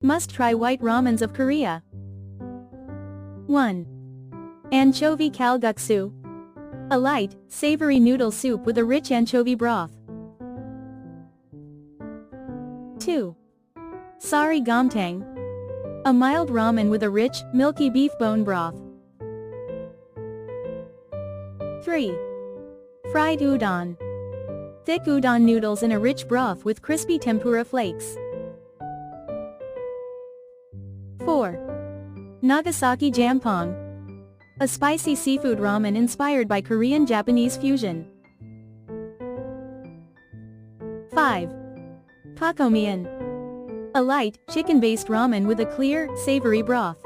Must-try White Ramens of Korea. 1. Anchovy kalguksu. A light, savory noodle soup with a rich anchovy broth. 2. Sari gomtang. A mild ramen with a rich, milky beef bone broth. 3. Fried udon. Thick udon noodles in a rich broth with crispy tempura flakes. 4. Nagasaki jampong. A spicy seafood ramen inspired by Korean-Japanese fusion. 5. Kakomian. A light, chicken-based ramen with a clear, savory broth.